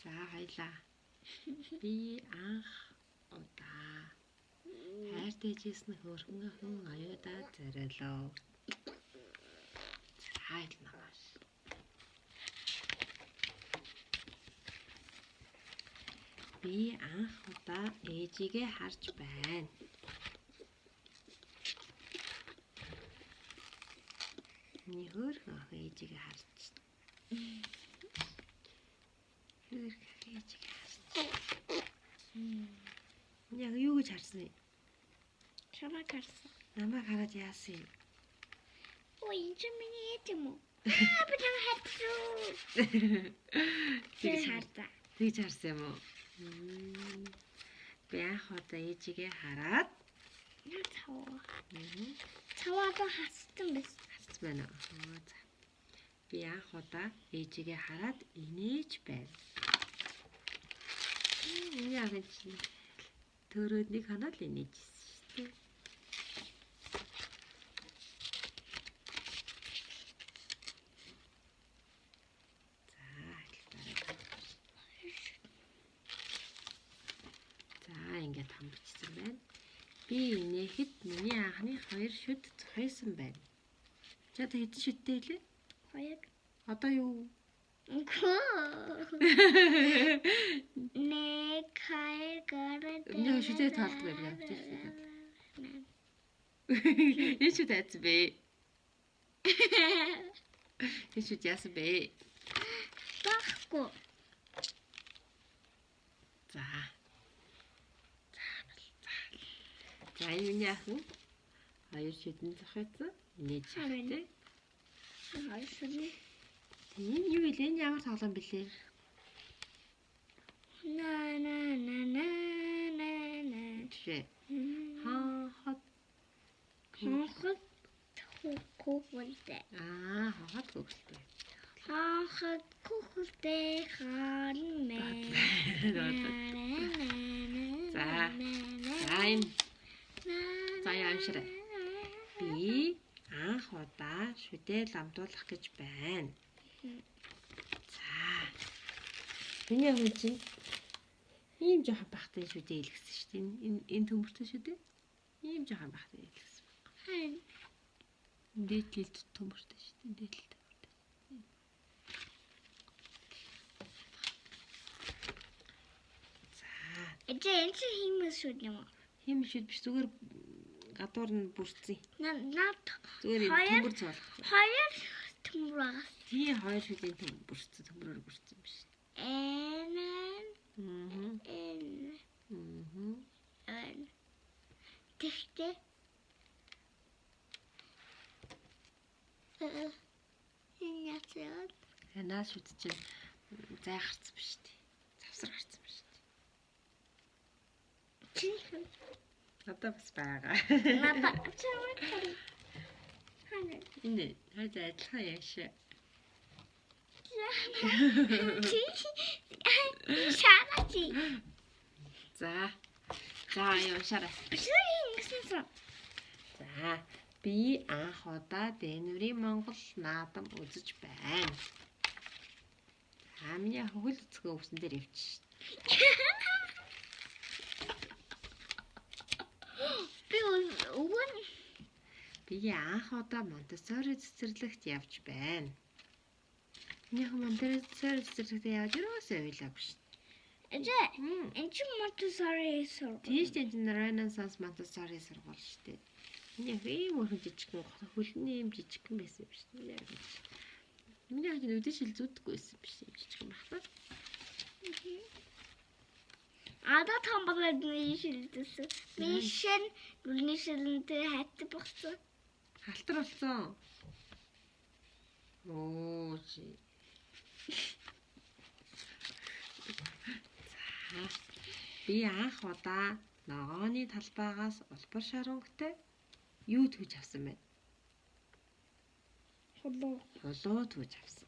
За хоёлаа. Би анх удаа хайртай жисэн хөрхөн охин оюудаа зориулоо. Хайлнаас. Би анх удаа ээжигээ харж байна. Миний хөрхөн охин ээжигээ харж. Хөрхөн ээжигээ харж. Яг юу гэж харсан юм? Чамайг харсан. Намайг хараад яасан юм? Ой, энэ ч миний ээж юм уу? Би чамайг харсан. Тэгж харсан юм уу? Би анх удаа ээжигээ хараад цаваад хассан байсан. Хассан байна уу? Би анх удаа ээжигээ хараад инээж байна. Яг энэ төрөөдний ханаа л инээжсэн шүү дээ. Ингээд хамбичсан байна. Би инээхэд миний анхны 2 шүд зохиосон байна. За та хэдэн шүдтэй лээ? 2. Одоо юу? Нэг хайр гараад. Нэг шүдээ тоолдог байлаа. Энэ шүд айц бэ? Энэ шүд яасан бэ? Бахгүй. За. За энэ яах вэ? 2 шүдэн зохиосон. Инээж шээ. 2 шүдэн. Энэ юу вэ? Энэ ямар тоглоом бэлээ? На. Тэ. Хонхот хүүхэлтэй. Хонхот хүүхэлтэй. Хонхот хүүхэлтэй хаан мэ. За яамшраа. Би анх удаа шүдээ ламдуулах гэж байна. За. Миний охин чинь ийм жоохон бахтай шүдээ илгэсэн шүү дээ. Энэ төмөртэй шүдээ. Ийм жоохон бахтай илгэсэн. Хань. Дээдлэлд төмөртэй шүү дээ. Дээдлэлд төмөртэй. За. Энэ чи хиймээс шүд юм уу? Хийм шүд биш зүгээр гадуур нь бүрцээ. Наад зүгээр төмөр цоолох. 2 төмөр байгаа. Тий 2 шүдийн төмөрөөр бүрцсэн биш. Тэгтээ. Яцаад. Наа шүд чинь зай гарцсан биш тий. Завсар гарцсан биш тий. Чи Одоо бас байгаа. надад чамайг хань. Энэ хойд адилхан яашаа. Шарачи. За явшаарай. За. Би анх удаа Дэнврийн Монгол наадам үзэж байна. Миний хөл цэцгэн өвсөн дээр явчих. Би анх удаа Монтессори цэцэрлэгт явж байна. Миний Монтессори цэцэрлэгт явж юусаа уйлаа биш. Энэ чи Монтессори сургууль. Тийш энэ Renaissance Монтессори сургууль шүү дээ. Энэ ийм өрхөн жижигхэн хөлний юм жижигхэн байсан юм шүү дээ. Миний хажууд үдэ шил зүддэггүй байсан биш юм жижигхэн багтаа. Ада тамбалаад нэг шилдсэн. Мишэн нүрний шилэнтэй хатдаг болсон. Халтар болсон. Оо чи. Би анх удаа ногооны талбайгаас улбар шарангтай юу түүж авсан бэ? Хулуу Хулуу түүж авсан.